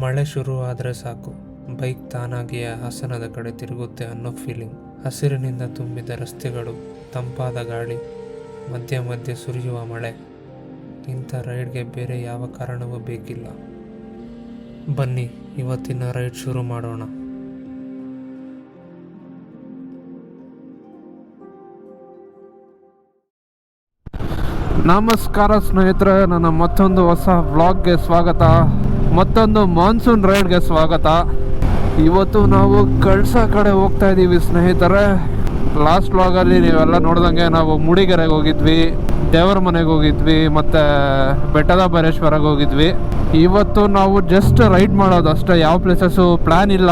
ಮಳೆ ಶುರು ಆದರೆ ಸಾಕು, ಬೈಕ್ ತಾನಾಗಿಯೇ ಹಾಸನದ ಕಡೆ ತಿರುಗುತ್ತೆ ಅನ್ನೋ ಫೀಲಿಂಗ್. ಹಸಿರಿನಿಂದ ತುಂಬಿದ ರಸ್ತೆಗಳು, ತಂಪಾದ ಗಾಳಿ, ಮಧ್ಯೆ ಮಧ್ಯೆ ಸುರಿಯುವ ಮಳೆ. ಇಂಥ ರೈಡ್ಗೆ ಬೇರೆ ಯಾವ ಕಾರಣವೂ ಬೇಕಿಲ್ಲ. ಬನ್ನಿ ಇವತ್ತಿನ ರೈಡ್ ಶುರು ಮಾಡೋಣ. ನಮಸ್ಕಾರ ಸ್ನೇಹಿತರೆ, ನನ್ನ ಮತ್ತೊಂದು ಹೊಸ ವ್ಲಾಗ್ಗೆ ಸ್ವಾಗತ, ಮತ್ತೊಂದು ಮಾನ್ಸೂನ್ ರೈಡ್ಗೆ ಸ್ವಾಗತ. ಇವತ್ತು ನಾವು ಕಳಸ ಕಡೆ ಹೋಗ್ತಾ ಇದ್ದೀವಿ ಸ್ನೇಹಿತರೆ. ಲಾಸ್ಟ್ ವ್ಲಾಗಲ್ಲಿ ನೀವೆಲ್ಲ ನೋಡ್ದಂಗೆ ನಾವು ಮೂಡಿಗೆರೆಗೆ ಹೋಗಿದ್ವಿ, ದೇವರ ಮನೆಗೆ ಹೋಗಿದ್ವಿ, ಮತ್ತು ಬೆಟ್ಟದ ಬೈರೇಶ್ವರಗೆ ಹೋಗಿದ್ವಿ. ಇವತ್ತು ನಾವು ಜಸ್ಟ್ ರೈಡ್ ಮಾಡೋದು ಅಷ್ಟೇ, ಯಾವ ಪ್ಲೇಸಸ್ಸು ಪ್ಲ್ಯಾನ್ ಇಲ್ಲ.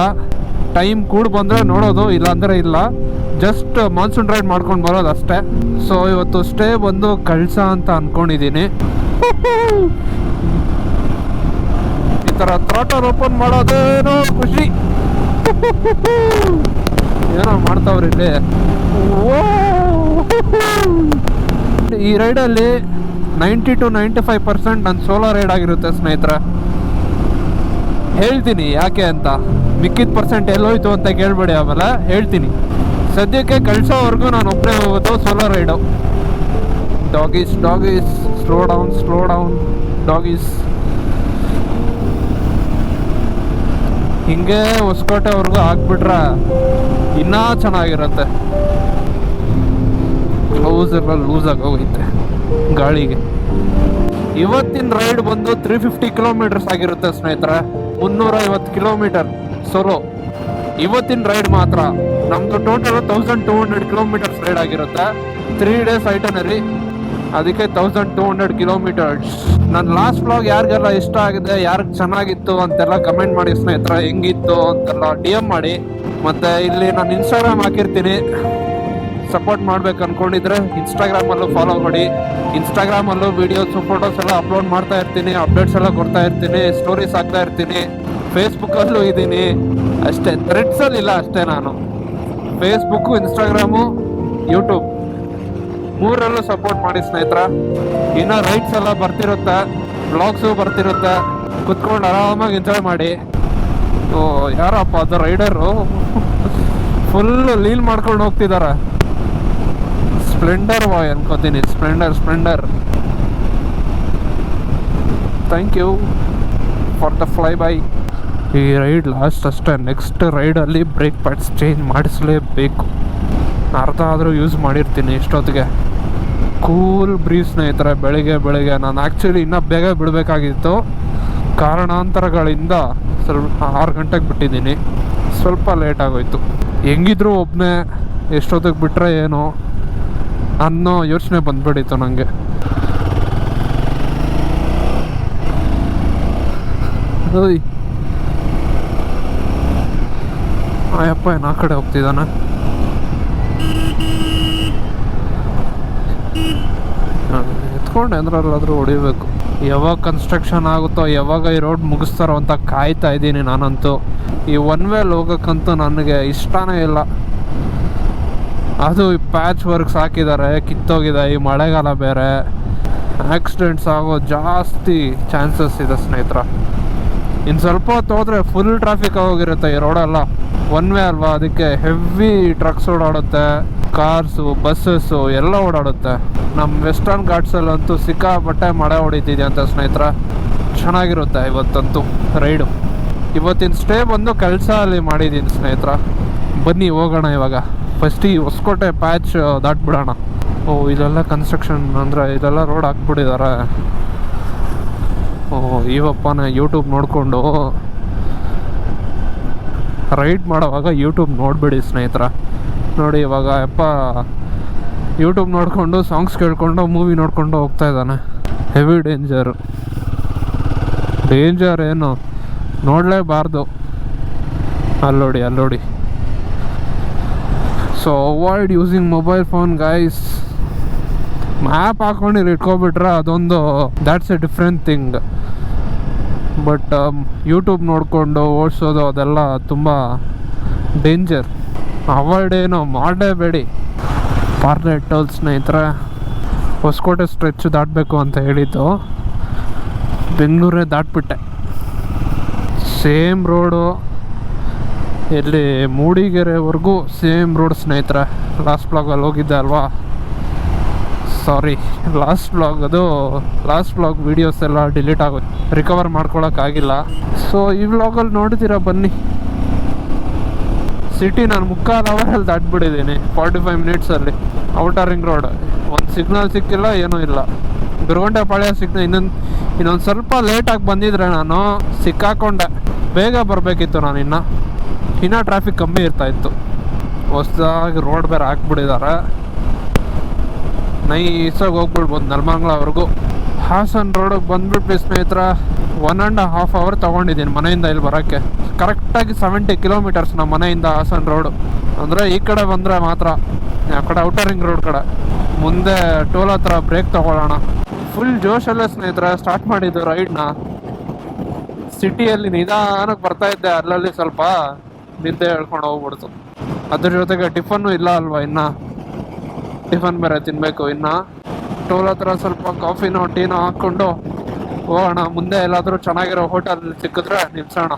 ಟೈಮ್ ಕೂಡ ಬಂದರೆ ನೋಡೋದು, ಇಲ್ಲಾಂದರೆ ಇಲ್ಲ. ಜಸ್ಟ್ ಮಾನ್ಸೂನ್ ರೈಡ್ ಮಾಡ್ಕೊಂಡು ಬರೋದು ಅಷ್ಟೇ. ಸೊ ಇವತ್ತು ಸ್ಟೇ ಬಂದು ಕಳಸ ಅಂತ ಅಂದ್ಕೊಂಡಿದ್ದೀನಿ. ಈ ಥರ ಥ್ರಾಟಲ್ ಓಪನ್ ಮಾಡೋದೇನೋ ಖುಷಿ, ಏನೋ ಮಾಡ್ತಾವ್ರಿ ಇಲ್ಲಿ. ಈ ರೈಡಲ್ಲಿ 90 to 95% ನನ್ನ ಸೋಲೋ ರೈಡ್ ಆಗಿರುತ್ತೆ ಸ್ನೇಹಿತರೆ. ಹೇಳ್ತೀನಿ ಯಾಕೆ ಅಂತ, ಮಿಕ್ಕಿದ ಪರ್ಸೆಂಟ್ ಎಲ್ಲೋಯ್ತು ಅಂತ ಕೇಳ್ಬೇಡಿ, ಆಮೇಲೆ ಹೇಳ್ತೀನಿ. ಸದ್ಯಕ್ಕೆ ಕಳ್ಸೋವರೆಗೂ ನಾನು ಒಬ್ಬನೇ ಹೋಗೋದು solo ride. Doggies slow down doggies. ಹಿಂಗೆ ಹೊಸಕೋಟೆವರೆಗೂ ಹಾಕ್ಬಿಟ್ರೆ ಇನ್ನೂ ಚೆನ್ನಾಗಿರುತ್ತೆ. ಗ್ಲೌಸ್ ಎಲ್ಲ ಲೂಸಾಗಿ ಹೋಗೈತೆ ಗಾಳಿಗೆ. ಇವತ್ತಿನ ರೈಡ್ ಬಂದು 350 ಕಿಲೋಮೀಟರ್ಸ್ ಆಗಿರುತ್ತೆ ಸ್ನೇಹಿತರೆ. 350 ಕಿಲೋಮೀಟರ್ ಸೋಲೋ ಇವತ್ತಿನ ರೈಡ್ ಮಾತ್ರ. ನಮ್ದು ಟೋಟಲ್ 1200 ಕಿಲೋಮೀಟರ್ಸ್ ರೈಡ್ ಆಗಿರುತ್ತೆ. 3 days ಐಟನರಿ, ಅದಕ್ಕೆ 1200 ಕಿಲೋಮೀಟರ್ಸ್. ನನ್ನ ಲಾಸ್ಟ್ ವ್ಲಾಗ್ ಯಾರಿಗೆಲ್ಲ ಇಷ್ಟ ಆಗಿದೆ, ಯಾರಿಗೆ ಚೆನ್ನಾಗಿತ್ತು ಅಂತೆಲ್ಲ ಕಮೆಂಟ್ ಮಾಡಿ ಸ್ನೇಹಿತರೆ. ಹೆಂಗಿತ್ತು ಅಂತೆಲ್ಲ DM ಮಾಡಿ. ಮತ್ತು ಇಲ್ಲಿ ನಾನು ಇನ್ಸ್ಟಾಗ್ರಾಮ್ ಹಾಕಿರ್ತೀನಿ, ಸಪೋರ್ಟ್ ಮಾಡ್ಬೇಕು ಅಂದ್ಕೊಂಡಿದ್ರೆ ಇನ್ಸ್ಟಾಗ್ರಾಮಲ್ಲೂ ಫಾಲೋ ಮಾಡಿ. ಇನ್ಸ್ಟಾಗ್ರಾಮಲ್ಲೂ ವೀಡಿಯೋಸ್ ಫೋಟೋಸ್ ಎಲ್ಲ ಅಪ್ಲೋಡ್ ಮಾಡ್ತಾ ಇರ್ತೀನಿ, ಅಪ್ಡೇಟ್ಸ್ ಎಲ್ಲ ಕೊಡ್ತಾ ಇರ್ತೀನಿ, ಸ್ಟೋರೀಸ್ ಹಾಕ್ತಾ ಇರ್ತೀನಿ. ಫೇಸ್ಬುಕ್ಕಲ್ಲೂ ಇದ್ದೀನಿ ಅಷ್ಟೇ, ಥ್ರೆಡ್ಸಲ್ಲಿ ಇಲ್ಲ ಅಷ್ಟೇ. ನಾನು ಫೇಸ್ಬುಕ್ಕು, ಇನ್ಸ್ಟಾಗ್ರಾಮು, ಯೂಟ್ಯೂಬ್ ಮೂರಲ್ಲೂ ಸಪೋರ್ಟ್ ಮಾಡಿ ಸ್ನೇಹಿತರ. ಇನ್ನು ರೈಡ್ಸ್ ಎಲ್ಲ ಬರ್ತಿರುತ್ತೆ, ಬ್ಲಾಗ್ಸು ಬರ್ತಿರುತ್ತೆ, ಕುತ್ಕೊಂಡು ಆರಾಮಾಗಿ ಎಂಜಾಯ್ ಮಾಡಿ. ಓ ಯಾರಪ್ಪ ಅದು ರೈಡರು, ಫುಲ್ಲು ಲೀಲ್ ಮಾಡ್ಕೊಂಡು ಹೋಗ್ತಿದ್ದಾರೆ. ಸ್ಪ್ಲೆಂಡರ್ ಬಾಯ್ ಅನ್ಕೋತೀನಿ, Splendor. Thank you for the fly by. ಈ ರೈಡ್ ಲಾಸ್ಟ್ ಅಷ್ಟೇ, ನೆಕ್ಸ್ಟ್ ರೈಡಲ್ಲಿ ಬ್ರೇಕ್ ಪ್ಯಾಡ್ಸ್ ಚೇಂಜ್ ಮಾಡಿಸಲೇಬೇಕು. ಅರ್ಧ ಆದರೂ ಯೂಸ್ ಮಾಡಿರ್ತೀನಿ ಇಷ್ಟೊತ್ತಿಗೆ. ಕೂಲ್ ಬ್ರೀಸ್ ಸ್ನೇಹಿತರೆ. ಬೆಳಿಗ್ಗೆ ನಾನು ಆ್ಯಕ್ಚುಲಿ ಇನ್ನೂ ಬೇಗ ಬಿಡಬೇಕಾಗಿತ್ತು, ಕಾರಣಾಂತರಗಳಿಂದ ಸ್ವಲ್ಪ 6 ಗಂಟೆಗೆ ಬಿಟ್ಟಿದ್ದೀನಿ. ಸ್ವಲ್ಪ ಲೇಟ್ ಆಗೋಯ್ತು. ಹೆಂಗಿದ್ರು ಒಬ್ಬನೇ ಎಷ್ಟೊತ್ತಿಗೆ ಬಿಟ್ಟರೆ ಏನೋ ಅನ್ನೋ ಯೋಚನೆ ಬಂದ್ಬಿಟ್ಟಿತ್ತು ನನಗೆ. ಓಯ್ ಅಯ್ಯಪ್ಪ, ಏನು ಆ ಕಡೆ ಹೋಗ್ತಿದ್ದಾನೆ. ಎತ್ಕೊಂಡು ಎಂದ್ರಲ್ಲಾದರೂ ಹೊಡಿಬೇಕು. ಯಾವಾಗ ಕನ್ಸ್ಟ್ರಕ್ಷನ್ ಆಗುತ್ತೋ, ಯಾವಾಗ ಈ ರೋಡ್ ಮುಗಿಸ್ತಾರೋ ಅಂತ ಕಾಯ್ತಾ ಇದ್ದೀನಿ ನಾನಂತೂ. ಈ ಒನ್ ವೇಲ್ ಹೋಗೋಕ್ಕಂತೂ ನನಗೆ ಇಷ್ಟನೇ ಇಲ್ಲ. ಅದು ಈ ಪ್ಯಾಚ್ ವರ್ಕ್ಸ್ ಹಾಕಿದ್ದಾರೆ, ಕಿತ್ತೋಗಿದೆ. ಈ ಮಳೆಗಾಲ ಬೇರೆ, ಆಕ್ಸಿಡೆಂಟ್ಸ್ ಆಗೋ ಜಾಸ್ತಿ ಚಾನ್ಸಸ್ ಇದೆ ಸ್ನೇಹಿತರ. ಇನ್ನು ಸ್ವಲ್ಪ ಹೊತ್ತು ಹೋದರೆ ಫುಲ್ ಟ್ರಾಫಿಕ್ ಆಗೋಗಿರುತ್ತೆ ಈ ರೋಡೆಲ್ಲ. ಒನ್ ವೇ ಅಲ್ವಾ, ಅದಕ್ಕೆ ಹೆವಿ ಟ್ರಕ್ಸ್ ಓಡಾಡುತ್ತೆ, ಕಾರ್ಸು, ಬಸ್ಸಸ್ಸು ಎಲ್ಲ ಓಡಾಡುತ್ತೆ. ನಮ್ಮ ವೆಸ್ಟರ್ನ್ ಘಾಟ್ಸಲ್ಲಂತೂ ಸಿಕ್ಕಾಪಟ್ಟೆ ಮಳೆ ಹೊಡಿತಿದೆ ಅಂತ ಸ್ನೇಹಿತರ. ಚೆನ್ನಾಗಿರುತ್ತೆ ಇವತ್ತಂತೂ ರೈಡು. ಇವತ್ತಿನ ಸ್ಟೇ ಬಂದು ಕಳಸ ಅಲ್ಲಿ ಮಾಡಿದ್ದೀನಿ ಸ್ನೇಹಿತರ. ಬನ್ನಿ ಹೋಗೋಣ ಇವಾಗ. ಫಸ್ಟ್ ಈ ಹೊಸಕೋಟೆ ಪ್ಯಾಚ್ ದಾಟ್ಬಿಡೋಣ. ಓ ಇದೆಲ್ಲ ಕನ್ಸ್ಟ್ರಕ್ಷನ್ ಅಂದರೆ ಇದೆಲ್ಲ ರೋಡ್ ಹಾಕ್ಬಿಟ್ಟಿದ್ದಾರೆ. ಓ ಇವಪ್ಪನ ಯೂಟ್ಯೂಬ್ ನೋಡಿಕೊಂಡು ರೈಡ್ ಮಾಡೋವಾಗ ಯೂಟ್ಯೂಬ್ ನೋಡಬೇಡಿ ಸ್ನೇಹಿತರ. ನೋಡಿ ಇವಾಗ ಯಪ್ಪ ಯೂಟ್ಯೂಬ್ ನೋಡಿಕೊಂಡು ಸಾಂಗ್ಸ್ ಕೇಳಿಕೊಂಡು ಮೂವಿ ನೋಡಿಕೊಂಡು ಹೋಗ್ತಾ ಇದ್ದಾನೆ. ಹೆವಿ ಡೇಂಜರ್ ಏನು ನೋಡಲೇಬಾರ್ದು. ಅಲ್ಲೋಡಿ. So avoid using mobile phone guys. Map ಹಾಕೊಂಡು ಇಟ್ಕೊಬಿಟ್ರೆ ಅದೊಂದು that's a different thing. But YouTube ನೋಡಿಕೊಂಡು ಓಡಿಸೋದು ಅದೆಲ್ಲ ತುಂಬ ಡೇಂಜರ್. ಅವಾಯ್ಡ್ ಏನೋ ಮಾಡಲೇಬೇಡಿ. ಪಾರ್ಲೆ ಟೋಲ್ ಸ್ನೇಹಿತರೆ, ಹೊಸಕೋಟೆ ಸ್ಟ್ರೆಚ್ ದಾಟಬೇಕು ಅಂತ ಹೇಳಿದ್ದು, ಬೆಂಗಳೂರೇ ದಾಟ್ಬಿಟ್ಟೆ. ಸೇಮ್ ರೋಡು, ಇಲ್ಲಿ ಮೂಡಿಗೆರೆವರೆಗೂ ಸೇಮ್ ರೋಡ್ ಸ್ನೇಹಿತರೆ. ಲಾಸ್ಟ್ ಬ್ಲಾಗಲ್ಲಿ ಹೋಗಿದ್ದೆ ಅಲ್ವಾ, ಸಾರಿ ಲಾಸ್ಟ್ ಬ್ಲಾಗ್ ವೀಡಿಯೋಸ್ ಎಲ್ಲ ಡಿಲೀಟ್ ಆಗೋದು, ರಿಕವರ್ ಮಾಡ್ಕೊಳಕ್ಕಾಗಿಲ್ಲ. ಸೊ ಈ ವ್ಲಾಗಲ್ಲಿ ನೋಡ್ತೀರಾ ಬನ್ನಿ. ಸಿಟಿ ನಾನು 3/4 ಅವರಲ್ಲಿ ದಾಟ್ಬಿಟ್ಟಿದ್ದೀನಿ 45 ಮಿನಿಟ್ಸಲ್ಲಿ. ಔಟರ್ ರಿಂಗ್ ರೋಡ್ ಒಂದು ಸಿಗ್ನಲ್ ಸಿಕ್ಕಿಲ್ಲ, ಏನೂ ಇಲ್ಲ. ಗುರುಗೊಂಡೆಪಾಳ್ಯ ಸಿಗ್ನಲ್ ಇನ್ನೊಂದು ಸ್ವಲ್ಪ ಲೇಟಾಗಿ ಬಂದಿದ್ರೆ ನಾನು ಸಿಕ್ಕಾಕೊಂಡೆ. ಬೇಗ ಬರಬೇಕಿತ್ತು ನಾನು, ಇನ್ನೂ ಟ್ರಾಫಿಕ್ ಕಮ್ಮಿ ಇರ್ತಾಯಿತ್ತು. ಹೊಸದಾಗಿ ರೋಡ್ ಬೇರೆ ಹಾಕ್ಬಿಟ್ಟಿದ್ದಾರೆ, ನೈಸಾಗಿ ಹೋಗ್ಬಿಡ್ಬೋದು ನೆಲಮಂಗಲವರೆಗೂ. ಹಾಸನ್ ರೋಡಿಗೆ ಬಂದ್ಬಿಟ್ಟು ಸ್ನೇಹಿತರ 1.5 ಅವರ್ ತೊಗೊಂಡಿದ್ದೀನಿ ಮನೆಯಿಂದ ಇಲ್ಲಿ ಬರೋಕ್ಕೆ. ಕರೆಕ್ಟಾಗಿ 70 ಕಿಲೋಮೀಟರ್ಸ್ ನಮ್ಮ ಮನೆಯಿಂದ ಹಾಸನ್ ರೋಡು. ಅಂದರೆ ಈ ಕಡೆ ಬಂದರೆ ಮಾತ್ರ, ಆ ಕಡೆ ಔಟರ್ ರಿಂಗ್ ರೋಡ್ ಕಡೆ. ಮುಂದೆ ಟೋಲ್ ಹತ್ರ ಬ್ರೇಕ್ ತೊಗೊಳ್ಳೋಣ. ಫುಲ್ ಜೋಶಲ್ಲೇ ಸ್ನೇಹಿತರೆ ಸ್ಟಾರ್ಟ್ ಮಾಡಿದ್ದು ರೈಡ್ನ. ಸಿಟಿಯಲ್ಲಿ ನಿಧಾನಕ್ಕೆ ಬರ್ತಾಯಿದ್ದೆ, ಅಲ್ಲಲ್ಲಿ ಸ್ವಲ್ಪ ನಿದ್ದೆ ಹೇಳ್ಕೊಂಡು ಹೋಗ್ಬಿಡ್ತು. ಅದ್ರ ಜೊತೆಗೆ ಟಿಫನ್ನು ಇಲ್ಲ ಅಲ್ವಾ, ಇನ್ನು ಟಿಫನ್ ಬೇರೆ ತಿನ್ನಬೇಕು. ಇನ್ನು ಟೋಲ್ ಹತ್ರ ಸ್ವಲ್ಪ ಕಾಫಿನೋ ಟೀನೋ ಹಾಕ್ಕೊಂಡು ಹೋಗೋಣ. ಮುಂದೆ ಎಲ್ಲಾದರೂ ಚೆನ್ನಾಗಿರೋ ಹೋಟೆಲ್ ಸಿಕ್ಕಿದ್ರೆ ನಿಲ್ಸೋಣ.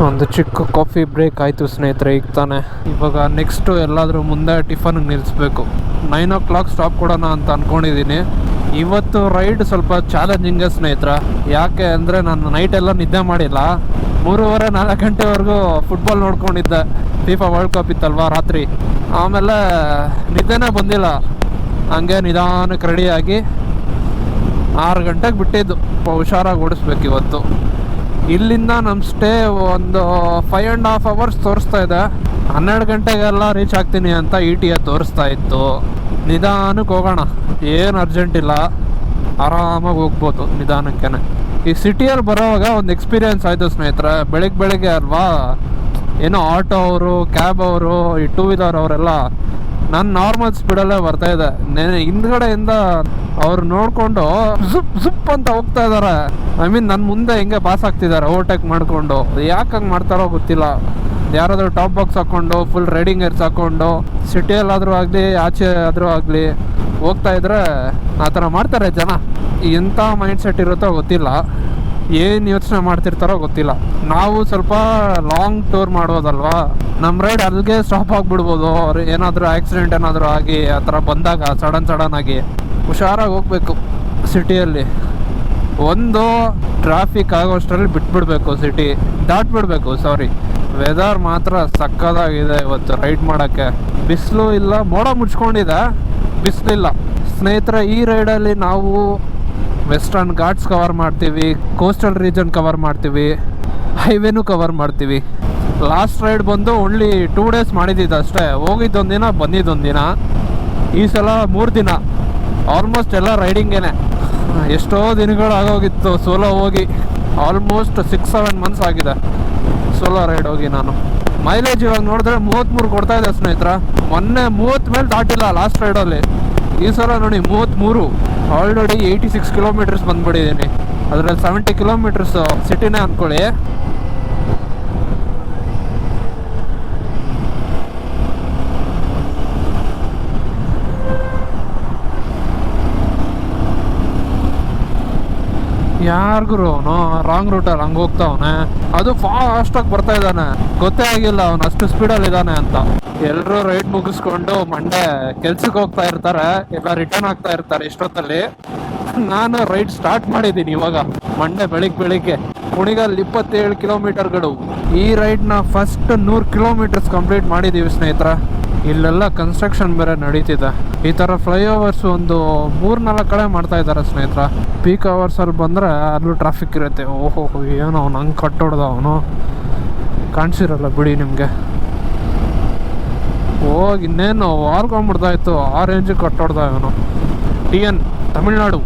ಒಂದು ಚಿಕ್ಕ ಕಾಫಿ ಬ್ರೇಕ್ ಆಯಿತು ಸ್ನೇಹಿತರೆ ಈಗ ತಾನೆ. ಇವಾಗ ನೆಕ್ಸ್ಟು ಎಲ್ಲಾದರೂ ಮುಂದೆ ಟಿಫನ್ಗೆ ನಿಲ್ಲಿಸ್ಬೇಕು. 9 o'clock ಸ್ಟಾಪ್ ಕೊಡೋಣ ಅಂತ ಅಂದ್ಕೊಂಡಿದ್ದೀನಿ. ಇವತ್ತು ರೈಡ್ ಸ್ವಲ್ಪ ಚಾಲೆಂಜಿಂಗೇ ಸ್ನೇಹಿತರ. ಯಾಕೆ ಅಂದರೆ ನಾನು ನೈಟೆಲ್ಲ ನಿದ್ದೆ ಮಾಡಿಲ್ಲ. 3:30-4 ಗಂಟೆವರೆಗೂ ಫುಟ್ಬಾಲ್ ನೋಡ್ಕೊಂಡಿದ್ದೆ. FIFA ವರ್ಲ್ಡ್ ಕಪ್ ಇತ್ತಲ್ವಾ ರಾತ್ರಿ. ಆಮೇಲೆ ನಿದ್ದೆನೇ ಬಂದಿಲ್ಲ. ಹಂಗೆ ನಿಧಾನಕ್ಕೆ ರೆಡಿಯಾಗಿ 6 ಗಂಟೆಗೆ ಬಿಟ್ಟಿದ್ದು. ಹುಷಾರಾಗಿ ಓಡಿಸ್ಬೇಕು ಇವತ್ತು. ಇಲ್ಲಿಂದ ನಮ್ಮ ಸ್ಟೇ ಒಂದು 5.5 hours ತೋರಿಸ್ತಾ ಇದೆ. 12 ಗಂಟೆಗೆಲ್ಲ ರೀಚ್ ಆಗ್ತೀನಿ ಅಂತ ETA ತೋರಿಸ್ತಾ ಇತ್ತು. ನಿಧಾನಕ್ಕೆ ಹೋಗೋಣ, ಏನು ಅರ್ಜೆಂಟ್ ಇಲ್ಲ, ಆರಾಮಾಗಿ ಹೋಗ್ಬೋದು ನಿಧಾನಕ್ಕೆ. ಈ ಸಿಟಿಯಲ್ಲಿ ಬರೋವಾಗ ಒಂದು ಎಕ್ಸ್ಪೀರಿಯೆನ್ಸ್ ಆಯಿತು ಸ್ನೇಹಿತರೆ. ಬೆಳಗ್ಗೆ ಅಲ್ವಾ, ಏನೋ ಆಟೋ ಅವರು, ಕ್ಯಾಬ್ ಅವರು, ಈ 2 ವೀಲರ್ ಅವರೆಲ್ಲ ನಾನು ನಾರ್ಮಲ್ ಸ್ಪೀಡಲ್ಲೇ ಬರ್ತಾಯಿದ್ದೆ. ಹಿಂದ್ಗಡೆಯಿಂದ ಅವ್ರು ನೋಡಿಕೊಂಡು ಝುಪ್ ಅಂತ ಹೋಗ್ತಾ ಇದ್ದಾರೆ. ನನ್ನ ಮುಂದೆ ಹಿಂಗೆ ಪಾಸ್ ಆಗ್ತಿದ್ದಾರೆ ಓವರ್ಟೇಕ್ ಮಾಡಿಕೊಂಡು. ಯಾಕೆ ಹಂಗೆ ಮಾಡ್ತಾರೋ ಗೊತ್ತಿಲ್ಲ. ಯಾರಾದರೂ ಟಾಪ್ ಬಾಕ್ಸ್ ಹಾಕ್ಕೊಂಡು ಫುಲ್ ರೈಡಿಂಗ್ ಏರ್ಸ್ ಹಾಕ್ಕೊಂಡು ಸಿಟಿಯಲ್ಲಾದರೂ ಆಗಲಿ ಆಚೆ ಆದರೂ ಆಗಲಿ ಹೋಗ್ತಾ ಇದ್ರೆ ಆ ಥರ ಮಾಡ್ತಾರೆ ಜನ. ಎಂಥ ಮೈಂಡ್ ಸೆಟ್ ಇರುತ್ತೋ ಗೊತ್ತಿಲ್ಲ, ಏನು ಯೋಚನೆ ಮಾಡ್ತಿರ್ತಾರೋ ಗೊತ್ತಿಲ್ಲ. ನಾವು ಸ್ವಲ್ಪ ಲಾಂಗ್ ಟೂರ್ ಮಾಡೋದಲ್ವಾ, ನಮ್ಮ ರೈಡ್ ಅಲ್ಲಿಗೆ ಸ್ಟಾಪ್ ಆಗಿಬಿಡ್ಬೋದು. ಅವ್ರು ಏನಾದರೂ ಆಕ್ಸಿಡೆಂಟ್ ಏನಾದರೂ ಆಗಿ ಆ ಥರ ಬಂದಾಗ ಸಡನ್ ಆಗಿ ಹುಷಾರಾಗಿ ಹೋಗ್ಬೇಕು. ಸಿಟಿಯಲ್ಲಿ ಒಂದು ಟ್ರಾಫಿಕ್ ಆಗೋಷ್ಟರಲ್ಲಿ ಬಿಟ್ಬಿಡ್ಬೇಕು, ಸಿಟಿ ದಾಟ್ಬಿಡ್ಬೇಕು. ಸಾರಿ, ವೆದರ್ ಮಾತ್ರ ಸಕ್ಕದಾಗಿದೆ ಇವತ್ತು ರೈಡ್ ಮಾಡೋಕ್ಕೆ. ಬಿಸಿಲು ಇಲ್ಲ, ಮೋಡ ಮುಚ್ಕೊಂಡಿದೆ, ಬಿಸಿಲಿಲ್ಲ ಸ್ನೇಹಿತರೆ. ಈ ರೈಡಲ್ಲಿ ನಾವು ವೆಸ್ಟರ್ನ್ ಘಾಟ್ಸ್ ಕವರ್ ಮಾಡ್ತೀವಿ, ಕೋಸ್ಟಲ್ ರೀಜನ್ ಕವರ್ ಮಾಡ್ತೀವಿ, ಹೈವೇನೂ ಕವರ್ ಮಾಡ್ತೀವಿ. ಲಾಸ್ಟ್ ರೈಡ್ ಬಂದು ಓನ್ಲಿ 2 days ಮಾಡಿದ್ದಿದ್ದು ಅಷ್ಟೇ. ಹೋಗಿದ್ದೊಂದಿನ ಬಂದಿದ್ದೊಂದಿನ. ಈ ಸಲ 3 ದಿನ ಆಲ್ಮೋಸ್ಟ್ ಎಲ್ಲ ರೈಡಿಂಗೇನೆ. ಎಷ್ಟೋ ದಿನಗಳು ಆಗೋಗಿತ್ತು ಸೋಲೋ ಹೋಗಿ. ಆಲ್ಮೋಸ್ಟ್ 6-7 months ಆಗಿದೆ ಸೋಲೋ ರೈಡ್ ಹೋಗಿ ನಾನು. ಮೈಲೇಜ್ ಇವಾಗ ನೋಡಿದ್ರೆ 33 ಕೊಡ್ತಾ ಇದೆ ಸ್ನೇಹಿತರ. ಮೊನ್ನೆ 30 ಮೇಲೆ ದಾಟಿಲ್ಲ ಲಾಸ್ಟ್ ರೈಡಲ್ಲಿ. ಈ ಸಲ ನೋಡಿ 33. ಆಲ್ರೆಡಿ 86 ಕಿಲೋಮೀಟರ್ಸ್ ಬಂದ್ಬಿಟ್ಟಿದ್ದೀನಿ. ಅದರಲ್ಲಿ 70 ಕಿಲೋಮೀಟರ್ಸ್ ಸಿಟಿನೇ ಅಂದ್ಕೊಳ್ಳಿ. ಯಾರಿಗೂ ಅವನು ರಾಂಗ್ ರೂಟಲ್ಲಿ ಹಂಗೆ ಹೋಗ್ತಾವನೆ. ಅದು ಫಾಸ್ಟಾಗಿ ಬರ್ತಾ ಇದ್ದಾನೆ, ಗೊತ್ತೇ ಆಗಿಲ್ಲ ಅವನು ಅಷ್ಟು ಸ್ಪೀಡಲ್ಲಿ ಇದ್ದಾನೆ ಅಂತ. ಎಲ್ಲರೂ ರೈಡ್ ಮುಗಿಸ್ಕೊಂಡು ಮಂಡೆ ಕೆಲ್ಸಕ್ಕೆ ಹೋಗ್ತಾ ಇರ್ತಾರೆ, ಎಲ್ಲ ರಿಟರ್ನ್ ಆಗ್ತಾ ಇರ್ತಾರೆ ಇಷ್ಟೊತ್ತಲ್ಲಿ. ನಾನು ರೈಡ್ ಸ್ಟಾರ್ಟ್ ಮಾಡಿದ್ದೀನಿ ಇವಾಗ ಮಂಡೆ ಬೆಳಿಗ್ಗೆ. ಕುಣಿಗಲ್ 27 ಕಿಲೋಮೀಟರ್ಗಳು. ಈ ರೈಡ್ನ ಫಸ್ಟ್ 100 ಕಿಲೋಮೀಟರ್ಸ್ ಕಂಪ್ಲೀಟ್ ಮಾಡಿದ್ದೀವಿ ಸ್ನೇಹಿತರ. ಇಲ್ಲೆಲ್ಲ ಕನ್ಸ್ಟ್ರಕ್ಷನ್ ಬೇರೆ ನಡೀತಿದೆ. ಈ ಥರ ಫ್ಲೈಓವರ್ಸ್ ಒಂದು 3-4 ಕಡೆ ಮಾಡ್ತಾ ಇದ್ದಾರೆ ಸ್ನೇಹಿತರ. ಪೀಕ್ ಅವರ್ಸಲ್ಲಿ ಬಂದರೆ ಅಲ್ಲೂ ಟ್ರಾಫಿಕ್ ಇರುತ್ತೆ. ಓಹೋ, ಏನೋ ಅವ್ನು ಹಂಗೆ ಕಟ್ಟೋಡ್ದ, ಅವನು ಕಾಣಿಸಿರಲ್ಲ ಬಿಡಿ ನಿಮಗೆ. ಹೋಗಿ ಇನ್ನೇನು ವಾರ್ಕೊಂಬಿಡ್ತಾಯಿತ್ತು, ಆ ರೇಂಜಿಗೆ ಕಟ್ಟೋಡ್ದ ಇವನು. TN ತಮಿಳ್ನಾಡು.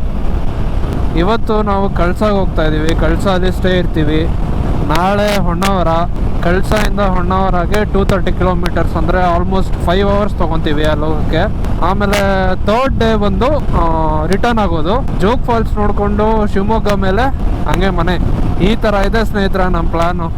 ಇವತ್ತು ನಾವು ಕಳಸಾಗೆ ಹೋಗ್ತಾ ಇದ್ದೀವಿ. ಕಳಸಾದಲ್ಲಿ ಸ್ಟೇ ಇರ್ತೀವಿ. ನಾಳೆ ಹೊನ್ನಾವರ. ಕಳಸಾಯಿಂದ ಹೊನ್ನಾವರಾಗೆ 230 ಕಿಲೋಮೀಟರ್ಸ್, ಅಂದರೆ ಆಲ್ಮೋಸ್ಟ್ 5 hours ತೊಗೊತೀವಿ ಅಲ್ಲಿ ಹೋಗೋಕ್ಕೆ. ಆಮೇಲೆ 3rd ಡೇ ಬಂದು ರಿಟರ್ನ್ ಆಗೋದು. ಜೋಗ್ ಫಾಲ್ಸ್ ನೋಡಿಕೊಂಡು ಶಿವಮೊಗ್ಗ ಮೇಲೆ ಹಂಗೆ ಮನೆ. ಈ ಥರ ಇದೆ ಸ್ನೇಹಿತರೆ ನಮ್ಮ ಪ್ಲ್ಯಾನು.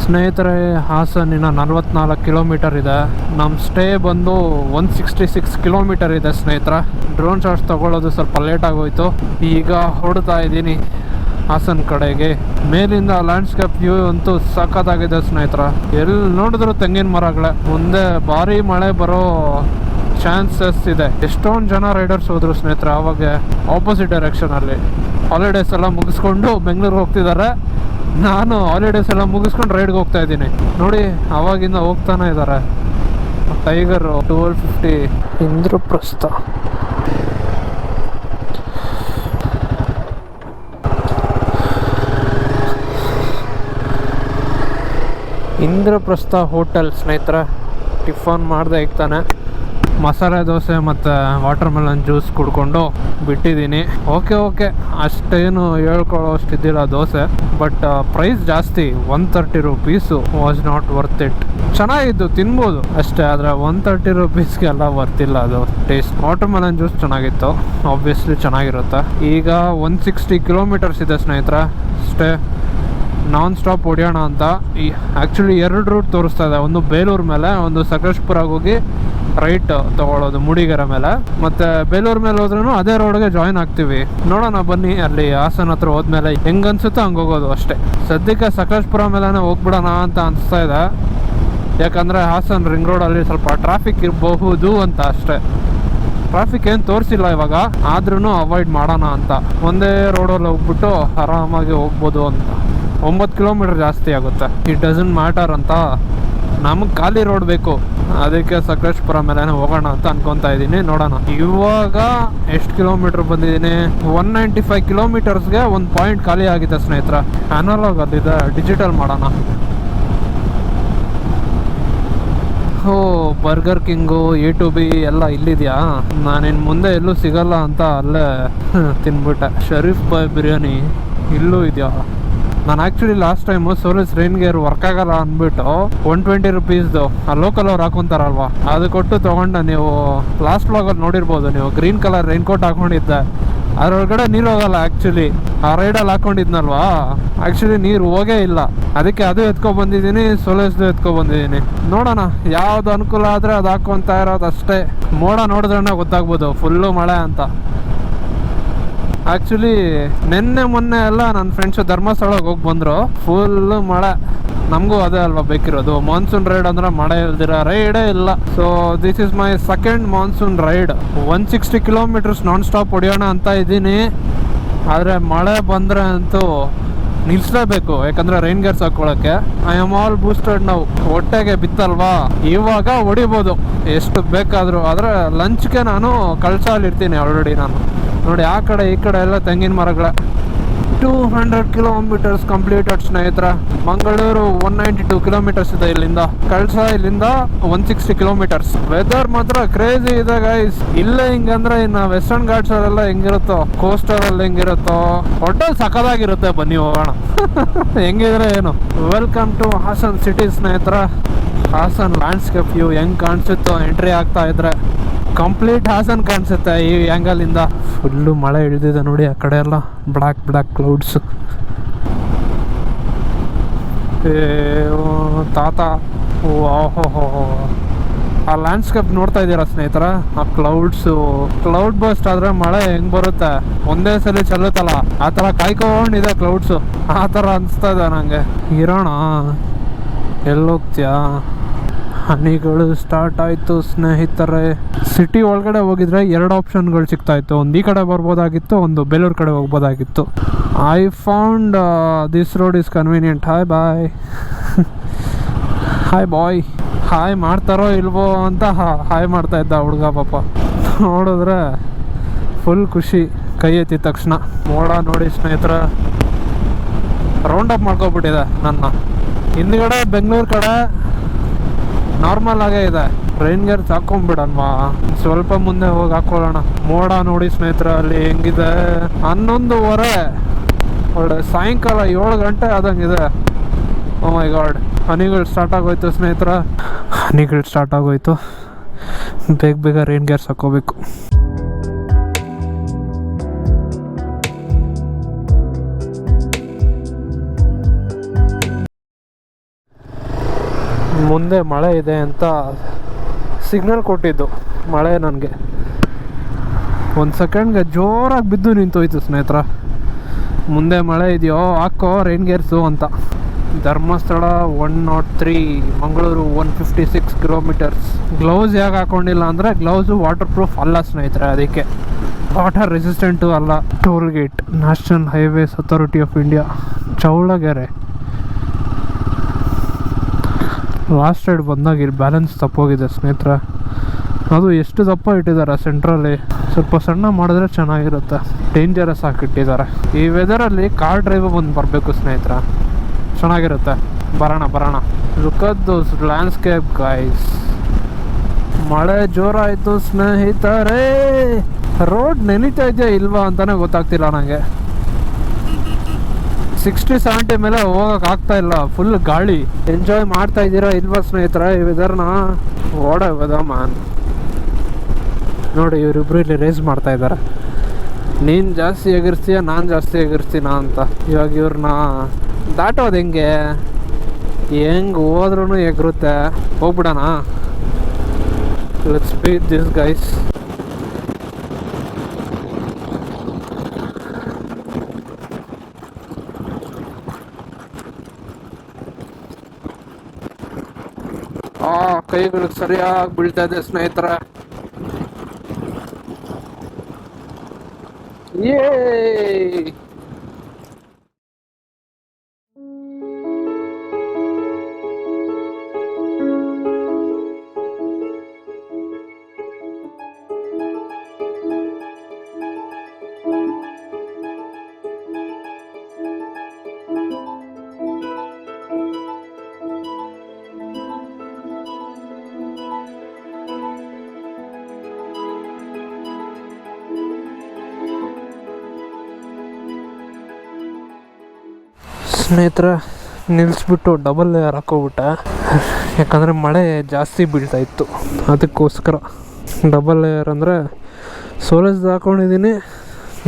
ಸ್ನೇಹಿತರೆ, ಹಾಸನಿನ 44 ಕಿಲೋಮೀಟರ್ ಇದೆ. ನಮ್ಮ ಸ್ಟೇ ಬಂದು 166 ಕಿಲೋಮೀಟರ್ ಇದೆ ಸ್ನೇಹಿತರೆ. ಡ್ರೋನ್ ಶಾಟ್ಸ್ ತಗೊಳ್ಳೋದು ಸ್ವಲ್ಪ ಲೇಟ್ ಆಗೋಯ್ತು. ಈಗ ಹೊರಡ್ತಾ ಇದ್ದೀನಿ ಹಾಸನ್ ಕಡೆಗೆ. ಮೇಲಿಂದ ಲ್ಯಾಂಡ್ಸ್ಕೇಪ್ ವ್ಯೂ ಅಂತೂ ಸಖತ್ತಾಗಿದೆ ಸ್ನೇಹಿತರೆ. ಎಲ್ಲಿ ನೋಡಿದ್ರು ತೆಂಗಿನ ಮರಗಳೇ. ಮುಂದೆ ಭಾರಿ ಮಳೆ ಬರೋ ಚಾನ್ಸಸ್ ಇದೆ. ಎಷ್ಟೊಂದು ಜನ ರೈಡರ್ಸ್ ಹೋದ್ರು ಸ್ನೇಹಿತರೆ. ಅವಾಗ ಆಪೋಸಿಟ್ ಡೈರೆಕ್ಷನಲ್ಲಿ ಹಾಲಿಡೇಸ್ ಎಲ್ಲ ಮುಗಿಸ್ಕೊಂಡು ಬೆಂಗಳೂರಿಗೆ ಹೋಗ್ತಿದ್ದಾರೆ. ನಾನು ಹಾಲಿಡೇಸ್ ಎಲ್ಲ ಮುಗಿಸ್ಕೊಂಡು ರೈಡ್ಗೆ ಹೋಗ್ತಾ ಇದ್ದೀನಿ. ನೋಡಿ, ಅವಾಗಿಂದ ಹೋಗ್ತಾನೆ ಇದ್ದಾರೆ. ಟೈಗರ್ 1250 ಇಂದ್ರಪ್ರಸ್ಥ. ಇಂದ್ರಪ್ರಸ್ಥ ಹೋಟೆಲ್ ಸ್ನೇಹಿತರೆ. ಟಿಫನ್ ಮಾಡಿದೆ ಈಗ ತಾನೆ. ಮಸಾಲೆ ದೋಸೆ ಮತ್ತು ವಾಟರ್ ಮೆಲನ್ ಜ್ಯೂಸ್ ಕುಡ್ಕೊಂಡು ಬಿಟ್ಟಿದ್ದೀನಿ. ಓಕೆ ಅಷ್ಟೇನು ಹೇಳ್ಕೊಳ್ಳೋ ಅಷ್ಟಿದ್ದಿಲ್ಲ ದೋಸೆ. ಬಟ್ ಪ್ರೈಸ್ ಜಾಸ್ತಿ, 130 rupees. Was not worth it. ಚೆನ್ನಾಗಿದ್ದು, ತಿನ್ಬೋದು ಅಷ್ಟೇ. ಆದರೆ 130 ರುಪೀಸ್ಗೆಲ್ಲ ವರ್ತಿಲ್ಲ ಅದು ಟೇಸ್ಟ್. ವಾಟರ್ ಮೆಲನ್ ಜ್ಯೂಸ್ ಚೆನ್ನಾಗಿತ್ತು, ಆಬ್ವಿಯಸ್ಲಿ ಚೆನ್ನಾಗಿರುತ್ತೆ. ಈಗ 160 ಕಿಲೋಮೀಟರ್ಸ್ ಇದೆ ಸ್ನೇಹಿತರೆ ಅಷ್ಟೇ. ನಾನ್ ಸ್ಟಾಪ್ ಹೊಡಿಯೋಣ ಅಂತ. ಆ್ಯಕ್ಚುಲಿ 2 ರೂಟ್ ತೋರಿಸ್ತಾ ಇದೆ. ಒಂದು ಬೇಲೂರು ಮೇಲೆ, ಒಂದು ಸಕಲೇಶ್ಪುರಾಗಿ ಹೋಗಿ ರೈಟ್ ತೊಗೊಳ್ಳೋದು ಮೂಡಿಗೆರೆ ಮೇಲೆ. ಮತ್ತು ಬೇಲೂರು ಮೇಲೆ ಹೋದ್ರೂ ಅದೇ ರೋಡ್ಗೆ ಜಾಯಿನ್ ಆಗ್ತೀವಿ. ನೋಡೋಣ ಬನ್ನಿ, ಅಲ್ಲಿ ಹಾಸನ ಹತ್ರ ಹೋದ್ಮೇಲೆ ಹೆಂಗೆ ಅನ್ಸುತ್ತೋ ಹಂಗೆ ಹೋಗೋದು ಅಷ್ಟೇ. ಸದ್ಯಕ್ಕೆ ಸಕಲೇಶ್ಪುರ ಮೇಲೇ ಹೋಗ್ಬಿಡೋಣ ಅಂತ ಅನಿಸ್ತಾ ಇದೆ. ಯಾಕಂದರೆ ಹಾಸನ್ ರಿಂಗ್ ರೋಡಲ್ಲಿ ಸ್ವಲ್ಪ ಟ್ರಾಫಿಕ್ ಇರಬಹುದು ಅಂತ ಅಷ್ಟೇ. ಟ್ರಾಫಿಕ್ ಏನು ತೋರಿಸಿಲ್ಲ ಇವಾಗ, ಆದ್ರೂ ಅವಾಯ್ಡ್ ಮಾಡೋಣ ಅಂತ. ಒಂದೇ ರೋಡಲ್ಲಿ ಹೋಗ್ಬಿಟ್ಟು ಆರಾಮಾಗಿ ಹೋಗ್ಬೋದು ಅಂತ. 9 ಕಿಲೋಮೀಟರ್ ಜಾಸ್ತಿ ಆಗುತ್ತೆ. ಇಟ್ ಡಸಂಟ್ ಮ್ಯಾಟರ್ ಅಂತ. ನಮಗೆ ಖಾಲಿ ರೋಡ್ ಬೇಕು, ಅದಕ್ಕೆ ಸಕಲೇಶ್ಪುರ ಮೇಲೆ ಹೋಗೋಣ ಅಂತ ಅನ್ಕೊತಾ ಇದ್ದೀನಿ. ನೋಡೋಣ ಇವಾಗ ಎಷ್ಟು ಕಿಲೋಮೀಟರ್ ಬಂದಿದ್ದೀನಿ. 195 ಕಿಲೋಮೀಟರ್ಸ್ಗೆ ಒಂದು ಪಾಯಿಂಟ್ ಖಾಲಿ ಆಗಿದೆ ಸ್ನೇಹಿತರೆ. ಅನಲಾಗ್ ಅಲ್ಲಿದೆ, ಡಿಜಿಟಲ್ ಮಾಡೋಣ. ಓ, ಬರ್ಗರ್ ಕಿಂಗು, A2B ಎಲ್ಲ ಇಲ್ಲಿದೆಯಾ? ನಾನಿನ್ನು ಮುಂದೆ ಎಲ್ಲೂ ಸಿಗಲ್ಲ ಅಂತ ಅಲ್ಲೇ ತಿನ್ಬಿಟ್ಟೆ. ಶರೀಫ್ ಬಾಯ್ ಬಿರಿಯಾನಿ ಇಲ್ಲೂ ಇದೆಯಾ? ನಾನು actually last time Solis rain gear work ಆಗಲ್ಲ ಅಂದ್ಬಿಟ್ಟು 120 ರುಪೀಸ್ದು ಆ ಲೋಕಲ್ ಅವ್ರು ಹಾಕೊತಾರಲ್ವ, ಅದು ಕೊಟ್ಟು ತೊಗೊಂಡೆ. ನೀವು ಲಾಸ್ಟ್ ವ್ಲಾಗಲ್ಲಿ ನೋಡಿರ್ಬೋದು. ನೀವು ಗ್ರೀನ್ ಕಲರ್ ರೈನ್ ಕೋಟ್ ಹಾಕೊಂಡಿದ್ದೆ, ಅದರೊಳಗಡೆ ನೀರು ಹೋಗಲ್ಲ. ಆ್ಯಕ್ಚುಲಿ ಆ ರೈಡಲ್ಲಿ ಹಾಕೊಂಡಿದ್ನಲ್ವಾ, ಆ್ಯಕ್ಚುಲಿ ನೀರು ಹೋಗೇ ಇಲ್ಲ. ಅದಕ್ಕೆ ಅದು ಎತ್ಕೊಬಂದಿದ್ದೀನಿ, ಸೋಲಿಸ್ದು ಎತ್ಕೊಬಂದಿದ್ದೀನಿ. ನೋಡೋಣ ಯಾವುದು ಅನುಕೂಲ ಆದರೆ ಅದು ಹಾಕ್ಕೊತಾ ಇರೋದು ಅಷ್ಟೇ. ಮೋಡ ನೋಡಿದ್ರೇ ಗೊತ್ತಾಗ್ಬೋದು ಫುಲ್ಲು ಮಳೆ ಅಂತ. ಆ್ಯಕ್ಚುಲಿ ಮೊನ್ನೆ ಎಲ್ಲ ನನ್ನ ಫ್ರೆಂಡ್ಸು ಧರ್ಮಸ್ಥಳಕ್ಕೆ ಹೋಗಿ ಬಂದರು. ಫುಲ್ಲು ಮಳೆ. ನಮಗೂ ಅದೇ ಅಲ್ವಾ ಬೇಕಿರೋದು. ಮಾನ್ಸೂನ್ ರೈಡ್ ಅಂದರೆ ಮಳೆ ಇಲ್ದಿರ ರೈಡೇ ಇಲ್ಲ. So this is my second monsoon ride. 160 kilometres non stop ಹೊಡಿಯೋಣ ಅಂತ ಇದ್ದೀನಿ. ಆದರೆ ಮಳೆ ಬಂದರೆ ಅಂತೂ ನಿಲ್ಲಿಸಲೇಬೇಕು, ಯಾಕಂದರೆ ರೈನ್ ಗೇರ್ಸ್ ಹಾಕ್ಕೊಳ್ಳೋಕ್ಕೆ. ಐ ಆಮ್ ಆಲ್ ಬೂಸ್ಟೆಡ್ ನಾವು. ಹೊಟ್ಟೆಗೆ ಬಿತ್ತಲ್ವಾ, ಇವಾಗ ಹೊಡಿಬೋದು ಎಷ್ಟು ಬೇಕಾದರೂ. ಆದರೆ ಲಂಚ್ಗೆ ನಾನು ಕಳ್ಸಲ್ಲಿರ್ತೀನಿ ಆಲ್ರೆಡಿ ನಾನು. ನೋಡಿ ಆ ಕಡೆ ಈ ಕಡೆ ಎಲ್ಲ ತೆಂಗಿನ ಮರಗಳ. 200 ಕಿಲೋಮೀಟರ್ಸ್ ಕಂಪ್ಲೀಟೆಡ್ ಸ್ನೇಹಿತರೆ. ಮಂಗಳೂರು 192 ಕಿಲೋಮೀಟರ್ಸ್ ಇದೆ ಇಲ್ಲಿಂದ. ಕಳ್ಸ ಇಲ್ಲಿಂದ 160 ಕಿಲೋಮೀಟರ್ಸ್. ವೆದರ್ ಮಾತ್ರ ಕ್ರೇಜಿ ಇದೆ ಗೈಸ್. ಇಲ್ಲೇ ಹಿಂಗಂದ್ರೆ ಇನ್ನು ವೆಸ್ಟರ್ನ್ ಘಾಟ್ಸ್ ಅಲ್ಲೆಲ್ಲ ಹೆಂಗಿರುತ್ತೋ, ಕೋಸ್ಟರ್ ಅಲ್ಲಿ ಹೆಂಗಿರುತ್ತೋ, ಹೋಟೆಲ್ ಸಖತ್ತಾಗಿರುತ್ತೆ. ಬನ್ನಿ ಹೋಗೋಣ. ಹೆಂಗಿದ್ರೆ ಏನು. ವೆಲ್ಕಮ್ ಟು ಹಾಸನ್ ಸಿಟಿ ಸ್ನೇಹಿತರೆ. ಹಾಸನ್ ಲ್ಯಾಂಡ್ಸ್ಕೇಪ್ ವ್ಯೂ ಹೆಂಗ್ ಕಾಣಿಸುತ್ತೋ ಎಂಟ್ರಿ ಆಗ್ತಾ ಇದ್ರೆ ಕಂಪ್ಲೀಟ್ ಹಾಸನ್ ಕಾಣಿಸುತ್ತೆ ಈ ಆ್ಯಂಗಲಿಂದ. ಫುಲ್ಲು ಮಳೆ ಇಳಿದಿದೆ ನೋಡಿ ಆ ಕಡೆ ಎಲ್ಲ. Black clouds. ತಾತ ಓಹೋ, ಆ ಲ್ಯಾಂಡ್ಸ್ಕೇಪ್ ನೋಡ್ತಾ ಇದ್ದೀರಾ ಸ್ನೇಹಿತರ? ಆ ಕ್ಲೌಡ್ ಬಸ್ಟ್ ಆದರೆ ಮಳೆ ಹೆಂಗೆ ಬರುತ್ತೆ, ಒಂದೇ ಸಲ ಚೆಲ್ಲುತ್ತಲ್ಲ, ಆ ಥರ ಕಾಯ್ಕೊಂಡಿದೆ ಕ್ಲೌಡ್ಸು. ಆ ಥರ ಅನಿಸ್ತಾ ಇದೆ ನನಗೆ. ಇರೋಣ, ಎಲ್ಲೋಗ್ತೀಯಾ? ಹನಿಗಳು ಸ್ಟಾರ್ಟ್ ಆಯಿತು ಸ್ನೇಹಿತರೆ. ಸಿಟಿ ಒಳಗಡೆ ಹೋಗಿದ್ರೆ 2 ಆಪ್ಷನ್ಗಳು ಸಿಗ್ತಾಯಿತ್ತು. ಒಂದು ಈ ಕಡೆ ಬರ್ಬೋದಾಗಿತ್ತು, ಒಂದು ಬೇಲೂರು ಕಡೆ ಹೋಗ್ಬೋದಾಗಿತ್ತು. I found this road is convenient. Hi bye. Hi ಮಾಡ್ತಾರೋ ಇಲ್ವೋ ಅಂತ ಹಾಯ್ ಮಾಡ್ತಾ ಇದ್ದ ಹುಡುಗ ಪಾಪ. ನೋಡಿದ್ರೆ ಫುಲ್ ಖುಷಿ ಕೈ ಎತ್ತಿದ ತಕ್ಷಣ. ಮೋಡ ನೋಡಿ ಸ್ನೇಹಿತರೆ, ರೌಂಡ್ ಅಪ್ ಮಾಡ್ಕೊಬಿಟ್ಟಿದೆ ನನ್ನ. ಹಿಂದ್ಗಡೆ ಬೆಂಗಳೂರು ಕಡೆ ನಾರ್ಮಲ್ ಆಗೇ ಇದೆ. ರೈನ್ ಗೇರ್ಸ್ ಹಾಕೊಂಡ್ಬಿಡಲ್ವಾ, ಸ್ವಲ್ಪ ಮುಂದೆ ಹೋಗಿ ಹಾಕೊಳ್ಳೋಣ. ಮೋಡ ನೋಡಿ ಸ್ನೇಹಿತರೆ ಅಲ್ಲಿ ಹೆಂಗಿದೆ. 11:15 ಒಳ್ಳೆ ಸಾಯಂಕಾಲ 7 ಗಂಟೆ ಆದಂಗಿದೆ. ಓ ಮೈ ಗಾಡ್. ಹನಿಗಳು ಸ್ಟಾರ್ಟ್ ಆಗೋಯ್ತು ಸ್ನೇಹಿತರೆ. ಬೇಗ ರೈನ್ ಗೇರ್ಸ್ ಹಾಕೋಬೇಕು. ಮುಂದೆ ಮಳೆ ಇದೆ ಅಂತ ಸಿಗ್ನಲ್ ಕೊಟ್ಟಿದ್ದು ಮಳೆ ನನಗೆ. ಒಂದು ಸೆಕೆಂಡ್ಗೆ ಜೋರಾಗಿ ಬಿದ್ದು ನಿಂತೋಯ್ತು ಸ್ನೇಹಿತರ. ಮುಂದೆ ಮಳೆ ಇದೆಯೋ ಹಾಕೋ ರೈನ್ ಗೇರ್ಸು ಅಂತ. ಧರ್ಮಸ್ಥಳ 103, ಮಂಗಳೂರು 156 ಕಿಲೋಮೀಟರ್ಸ್. ಗ್ಲೌಸ್ ಯಾಕೆ ಹಾಕೊಂಡಿಲ್ಲ ಅಂದರೆ ಗ್ಲೌಸು ವಾಟರ್ ಪ್ರೂಫ್ ಅಲ್ಲ ಸ್ನೇಹಿತರೆ, ಅದಕ್ಕೆ ವಾಟರ್ ರೆಸಿಸ್ಟೆಂಟು ಅಲ್ಲ. Toll gate, national highways authority of India, Chowlagere. Last ride ಬಂದಾಗ ಇಲ್ಲಿ ಬ್ಯಾಲೆನ್ಸ್ ತಪ್ಪೋಗಿದೆ ಸ್ನೇಹಿತರೆ. ಅದು ಎಷ್ಟು ದಪ್ಪ ಇಟ್ಟಿದ್ದಾರೆ ಸೆಂಟ್ರಲ್ಲಿ, ಸ್ವಲ್ಪ ಸಣ್ಣ ಮಾಡಿದ್ರೆ ಚೆನ್ನಾಗಿರುತ್ತೆ. ಡೇಂಜರಸ್ ಆಗಿಟ್ಟಿದ್ದಾರೆ. ಈ ವೆದರಲ್ಲಿ ಕಾರ್ ಡ್ರೈವ್ ಬಂದು ಬರಬೇಕು ಸ್ನೇಹಿತರ, ಚೆನ್ನಾಗಿರುತ್ತೆ. ಬರೋಣ. Look at those landscape guys. ಮಳೆ ಜೋರಾಯಿತು ಸ್ನೇಹಿತರೆ. ರೋಡ್ ನೆನೀತಾ ಇದೆಯಾ ಇಲ್ವಾ ಅಂತಾನೆ ಗೊತ್ತಾಗ್ತಿಲ್ಲ ನನಗೆ. 60-70 ಮೇಲೆ ಹೋಗಕ್ಕೆ ಆಗ್ತಾ ಇಲ್ಲ, ಫುಲ್ ಗಾಳಿ. ಎಂಜಾಯ್ ಮಾಡ್ತಾ ಇದ್ದೀರಾ ಇಲ್ವಾ ಸ್ನೇಹಿತರೆ ಈ ವೆದರ್ನ? ಓಡ ವೆದರ್ ಮ್ಯಾನ್. ನೋಡಿ ಇವರಿಬ್ರು ಇಲ್ಲಿ ರೇಸ್ ಮಾಡ್ತಾ ಇದ್ದಾರೆ. ನೀನು ಜಾಸ್ತಿ ಎಗರ್ಸ್ತೀಯ, ನಾನು ಜಾಸ್ತಿ ಎಗರ್ಸ್ತೀನ ಅಂತ. ಇವಾಗ ಇವ್ರನ್ನ ದಾಟೋದು ಹೆಂಗೆ ಹೋದ್ರೂ ಎಗರುತ್ತೆ. ಹೋಗ್ಬಿಡೋಣ. Let's beat this guys. ಕೈಗಳಿಗೆ ಸರಿಯಾಗಿ ಬೀಳ್ತಾ ಇದೆ ಸ್ನೇಹಿತರ. ಯೇ ಸ್ನೇಹಿತರೆ, ನಿಲ್ಲಿಸ್ಬಿಟ್ಟು ಡಬಲ್ ಲೇಯರ್ ಹಾಕೋಬಿಟ್ಟೆ. ಯಾಕಂದರೆ ಮಳೆ ಜಾಸ್ತಿ ಬೀಳ್ತಾ ಇತ್ತು, ಅದಕ್ಕೋಸ್ಕರ ಡಬಲ್ ಲೇಯರ್ ಅಂದರೆ ಸೋಲೆಸ್ದು ಹಾಕ್ಕೊಂಡಿದ್ದೀನಿ,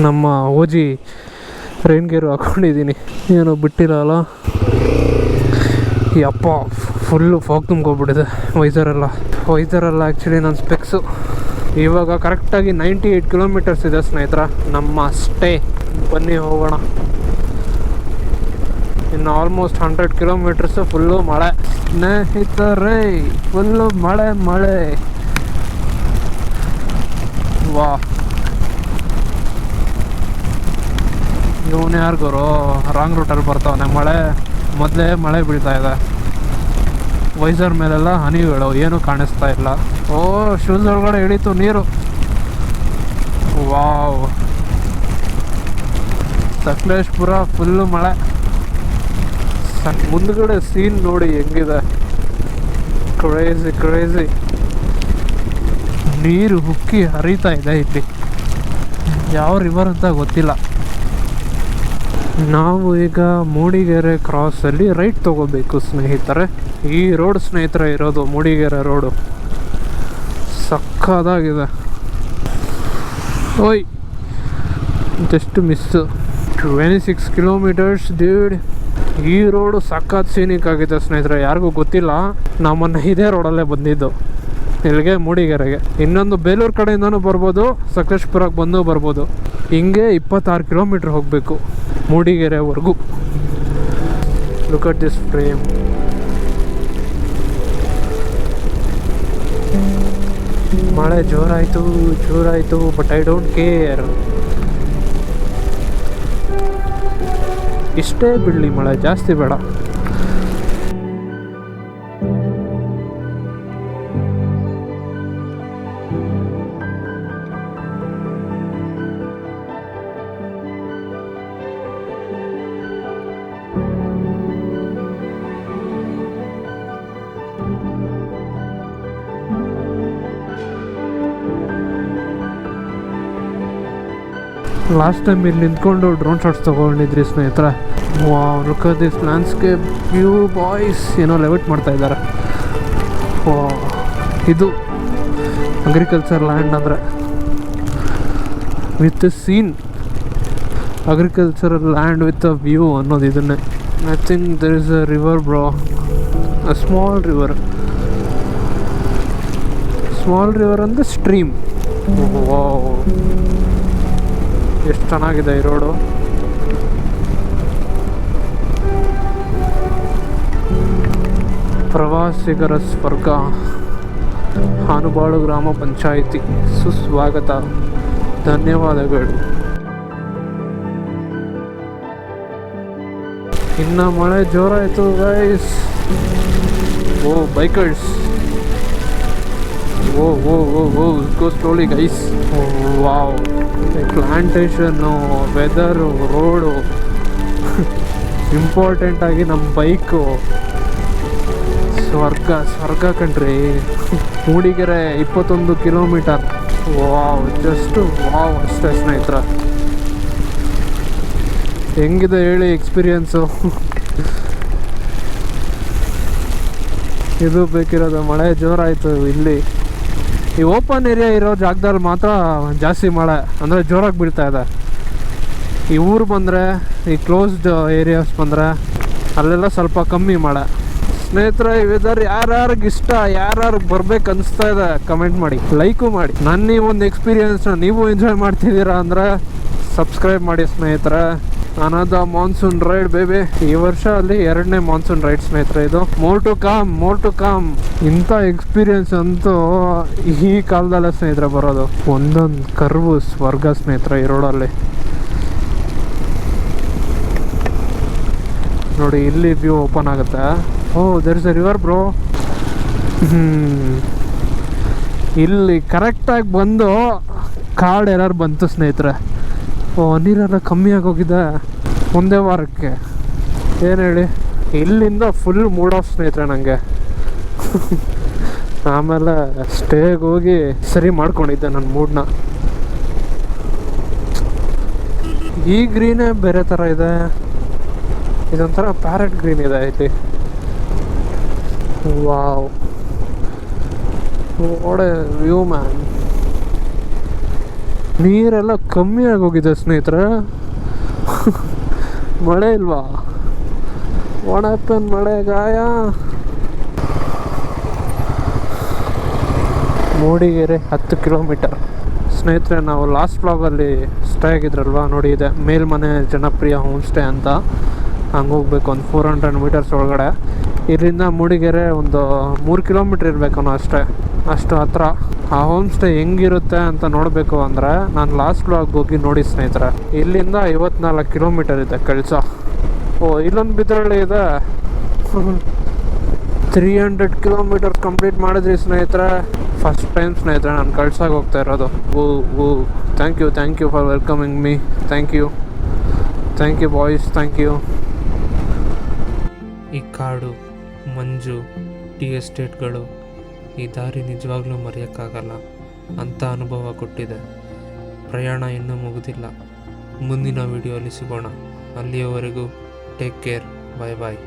ನಮ್ಮ ಓಜಿ ರೈನ್ ಗೇರು ಹಾಕ್ಕೊಂಡಿದ್ದೀನಿ. ಏನೋ ಬಿಟ್ಟಿರಲ್ಲ. ಯಪ್ಪ ಫುಲ್ಲು ಫಾಗ್ ತುಂಬ್ಕೊಬಿಟ್ಟಿದೆ ವೈಸರೆಲ್ಲ ಆ್ಯಕ್ಚುಲಿ ನನ್ನ ಸ್ಪೆಕ್ಸು. ಇವಾಗ ಕರೆಕ್ಟಾಗಿ 98 ಕಿಲೋಮೀಟರ್ಸ್ ಇದೆ ಸ್ನೇಹಿತರ ನಮ್ಮ ಸ್ಟೇ. ಬನ್ನಿ ಹೋಗೋಣ. ಇನ್ನು ಆಲ್ಮೋಸ್ಟ್ 100 ಕಿಲೋಮೀಟರ್ಸು ಫುಲ್ಲು ಮಳೆ ಸ್ನೇಹಿತರೆ. ಫುಲ್ಲು ಮಳೆ. ವಾ, ಇವನು ಯಾರಿಗೋರು ರಾಂಗ್ ರೂಟಲ್ಲಿ ಬರ್ತಾವನೆ. ಮೊದಲೇ ಮಳೆ ಬೀಳ್ತಾ ಇದೆ. ವೈಸರ್ ಮೇಲೆಲ್ಲ ಹನಿಗಳು, ಏನೂ ಕಾಣಿಸ್ತಾ ಇಲ್ಲ. ಓ, ಶೂಸ್ ಒಳಗಡೆ ಹಿಡಿತು ನೀರು. ವಾವ್, ಸಕಲೇಶ್ಪುರ ಫುಲ್ಲು ಮಳೆ. ಮುಂದ್ಗಡೆ ಸೀನ್ ನೋಡಿ ಹೆಂಗಿದೆ, ಕ್ರೇಜಿ. ನೀರು ಹುಕ್ಕಿ ಹರಿತಾ ಇದೆ ಇಲ್ಲಿ. ಯಾವ ರಿವರ್ ಅಂತ ಗೊತ್ತಿಲ್ಲ. ನಾವು ಈಗ ಮೂಡಿಗೆರೆ ಕ್ರಾಸಲ್ಲಿ ರೈಟ್ ತೊಗೋಬೇಕು ಸ್ನೇಹಿತರೆ. ಈ ರೋಡ್ ಸ್ನೇಹಿತರೆ ಇರೋದು ಮೂಡಿಗೆರೆ ರೋಡು. ಸಕ್ಕದಾಗಿದೆ. ಓಯ್, ಜಸ್ಟ್ ಮಿಸ್ಸು. 26 kilometres dude. ಈ ರೋಡು ಸಖತ್ ಸೀನಿಕ್ ಆಗಿದೆ ಸ್ನೇಹಿತರೆ. ಯಾರಿಗೂ ಗೊತ್ತಿಲ್ಲ, ನಮ್ಮನ್ನು ಇದೇ ರೋಡಲ್ಲೇ ಬಂದಿದ್ದು ಇಲ್ಲಿಗೆ ಮೂಡಿಗೆರೆಗೆ. ಇನ್ನೊಂದು ಬೇಲೂರು ಕಡೆಯಿಂದನೂ ಬರ್ಬೋದು, ಸಕಲೇಶ್ಪುರಕ್ಕೆ ಬಂದು ಬರ್ಬೋದು. ಹಿಂಗೆ 26 ಕಿಲೋಮೀಟ್ರ್ ಹೋಗಬೇಕು ಮೂಡಿಗೆರೆವರೆಗೂ. Look at this frame. ಮಳೆ ಜೋರಾಯಿತು ಬಟ್ ಐ ಡೋಂಟ್ ಕೇರ್. ಇಷ್ಟೇ ಬಿಡಲಿ ಮಳೆ, ಜಾಸ್ತಿ ಬೇಡ. ಲಾಸ್ಟ್ ಟೈಮ್ ಇಲ್ಲಿ ನಿಂತ್ಕೊಂಡು ಡ್ರೋನ್ ಶಾಟ್ಸ್ ತೊಗೊಂಡಿದ್ರಿ ಸ್ನೇಹಿತರೆ. Wow, look at this landscape view boys. ಏನೋ ಲೆವಿಟ್ ಮಾಡ್ತಾ ಇದ್ದಾರೆ. ಇದು ಅಗ್ರಿಕಲ್ಚರ್ ಲ್ಯಾಂಡ್ ಅಂದರೆ with scene. Agricultural land with a view ಅನ್ನೋದು ಇದನ್ನೇ. I think there is a river bro, a small river. Small river ಅಂದರೆ ಸ್ಟ್ರೀಮ್. ಎಷ್ಟು ಚೆನ್ನಾಗಿದೆ ಈ ರೋಡು. ಪ್ರವಾಸಿಗರ ಸ್ವರ್ಗ ಹಾನುಬಾಳು ಗ್ರಾಮ ಪಂಚಾಯಿತಿ ಸುಸ್ವಾಗತ, ಧನ್ಯವಾದಗಳು. ಇನ್ನು ಮಳೆ ಜೋರಾಯಿತು guys. Oh bikers, oh oh oh oh go slowly guys. Wow, plantation, weather, road, ಇಂಪಾರ್ಟೆಂಟಾಗಿ ನಮ್ಮ ಬೈಕು. ಸ್ವರ್ಗ ಕಣ್ರಿ. Mudigere 21 kilometre. Wow, just wow ಅಷ್ಟೇ ಸ್ನೇಹಿತರ. ಹೆಂಗಿದೆ ಹೇಳಿ ಎಕ್ಸ್ಪೀರಿಯನ್ಸು. ಇದು ಬೇಕಿರೋದು. ಮಳೆ ಜೋರಾಯಿತು ಇಲ್ಲಿ. ಈ ಓಪನ್ ಏರಿಯಾ ಇರೋ ಜಾಗದಲ್ಲಿ ಮಾತ್ರ ಜಾಸ್ತಿ ಮಳೆ, ಅಂದರೆ ಜೋರಾಗಿ ಬೀಳ್ತಾ ಇದೆ. ಈ ಊರು ಬಂದರೆ, ಈ ಕ್ಲೋಸ್ಡ್ ಏರಿಯಾಸ್ ಬಂದರೆ ಅಲ್ಲೆಲ್ಲ ಸ್ವಲ್ಪ ಕಮ್ಮಿ ಮಳೆ. ಸ್ನೇಹಿತರೆ, ಈ ವೆದರ್ ಯಾರ್ಯಾರಿಗೆ ಇಷ್ಟ, ಯಾರ್ಯಾರಿಗೆ ಬರ್ಬೇಕು ಅನಿಸ್ತಾ ಇದೆ ಕಮೆಂಟ್ ಮಾಡಿ, ಲೈಕು ಮಾಡಿ. ನನ್ನ ಈ ಒಂದು ಎಕ್ಸ್ಪೀರಿಯನ್ಸ್ನ ನೀವು ಎಂಜಾಯ್ ಮಾಡ್ತಿದ್ದೀರಾ ಅಂದರೆ ಸಬ್ಸ್ಕ್ರೈಬ್ ಮಾಡಿ ಸ್ನೇಹಿತರೆ. ಅನದ ಮಾನ್ಸೂನ್ ರೈಡ್ ಬೇಬಿ. ಈ ವರ್ಷ ಅಲ್ಲಿ 2ನೇ ಮಾನ್ಸೂನ್ ರೈಡ್ ಸ್ನೇಹಿತರೆ. ಇದು ಮೋರ್ ಟು ಕಮ್. ಇಂಥ ಎಕ್ಸ್ಪೀರಿಯನ್ಸ್ ಅಂತೂ ಈ ಕಾಲದಲ್ಲೇ ಸ್ನೇಹಿತರೆ ಬರೋದು. ಒಂದೊಂದು ಕರ್ವು ಸ್ವರ್ಗ ಸ್ನೇಹಿತರೆ ಈ ರೋಡಲ್ಲಿ. ನೋಡಿ, ಇಲ್ಲಿ ವ್ಯೂ ಓಪನ್ ಆಗುತ್ತೆ. Oh, there is a river bro. ಇಲ್ಲಿ ಕರೆಕ್ಟಾಗಿ ಬಂದು ಕಾರ್ಡ್ ಎರರ್ ಬಂತು ಸ್ನೇಹಿತರೆ. ಓ, ನೀರೆಲ್ಲ ಕಮ್ಮಿ ಆಗೋಗಿದೆ ಒಂದೇ ವಾರಕ್ಕೆ. ಏನು ಹೇಳಿ, ಇಲ್ಲಿಂದ ಫುಲ್ ಮೂಡ್ ಆಫ್ ಸ್ನೇಹಿತರೆ ನನಗೆ. ಆಮೇಲೆ ಸ್ಟೇಗೆ ಹೋಗಿ ಸರಿ ಮಾಡ್ಕೊಂಡಿದ್ದೆ ನನ್ನ ಮೂಡ್ನ. ಈ ಗ್ರೀನೇ ಬೇರೆ ಥರ ಇದೆ, ಇದೊಂಥರ ಪ್ಯಾರೆಟ್ ಗ್ರೀನ್ ಇದೆ ಇಲ್ಲಿ. Wow, what A view man. ನೀರೆಲ್ಲ ಕಮ್ಮಿ ಆಗೋಗಿದೆ ಸ್ನೇಹಿತರೆ. ಮಳೆ ಇಲ್ವಾ? ವಾಟ್ ಹ್ಯಾಪನ್ ಮಳೆ ಗಾಯ? ಮೂಡಿಗೆರೆ 10 ಕಿಲೋಮೀಟರ್ ಸ್ನೇಹಿತರೆ. ನಾವು ಲಾಸ್ಟ್ ವ್ಲಾಗಲ್ಲಿ ಸ್ಟೇ ಆಗಿದ್ರಲ್ವ, ನೋಡಿ ಇದೆ ಮೇಲ್ಮನೆ ಜನಪ್ರಿಯ ಹೋಮ್ ಸ್ಟೇ ಅಂತ. ಹಂಗೆ ಹೋಗ್ಬೇಕು ಒಂದು 400 ಮೀಟರ್ಸ್ ಒಳಗಡೆ. ಇಲ್ಲಿಂದ ಮೂಡಿಗೆರೆ ಒಂದು 3 ಕಿಲೋಮೀಟ್ರ್ ಇರಬೇಕು ಅಷ್ಟೇ, ಅಷ್ಟು ಹತ್ರ. ಆ ಹೋಮ್ ಸ್ಟೇ ಹೆಂಗಿರುತ್ತೆ ಅಂತ ನೋಡಬೇಕು ಅಂದರೆ ನಾನು ಲಾಸ್ಟ್ ವ್ಲಾಗ್ ಹೋಗಿ ನೋಡಿ ಸ್ನೇಹಿತರೆ. ಇಲ್ಲಿಂದ 54 ಕಿಲೋಮೀಟರ್ ಇದೆ ಕಳಸ. ಓ, ಇಲ್ಲೊಂದು ಬಿದ್ರಳ್ಳಿ ಇದೆ. 300 ಕಿಲೋಮೀಟರ್ಸ್ ಕಂಪ್ಲೀಟ್ ಮಾಡಿದ್ರಿ ಸ್ನೇಹಿತರೆ. ಫಸ್ಟ್ ಟೈಮ್ ಸ್ನೇಹಿತರೆ ನಾನು ಕಳ್ಸಾಗಿ ಹೋಗ್ತಾ ಇರೋದು. Oh thank you for welcoming me. Thank you boys, thank you. ಈ ಕಾಡು, ಮಂಜು, ಟೀ ಎಸ್ಟೇಟ್ಗಳು, ಈ ದಾರಿ ನಿಜವಾಗ್ಲೂ ಮರೆಯೋಕ್ಕಾಗಲ್ಲ ಅಂಥ ಅನುಭವ ಕೊಟ್ಟಿದೆ. ಪ್ರಯಾಣ ಇನ್ನೂ ಮುಗಿದಿಲ್ಲ. ಮುಂದಿನ ವಿಡಿಯೋಲಿ ಸಿಗೋಣ. ಅಲ್ಲಿಯವರೆಗೂ ಟೇಕ್ ಕೇರ್. ಬಾಯ್ ಬಾಯ್.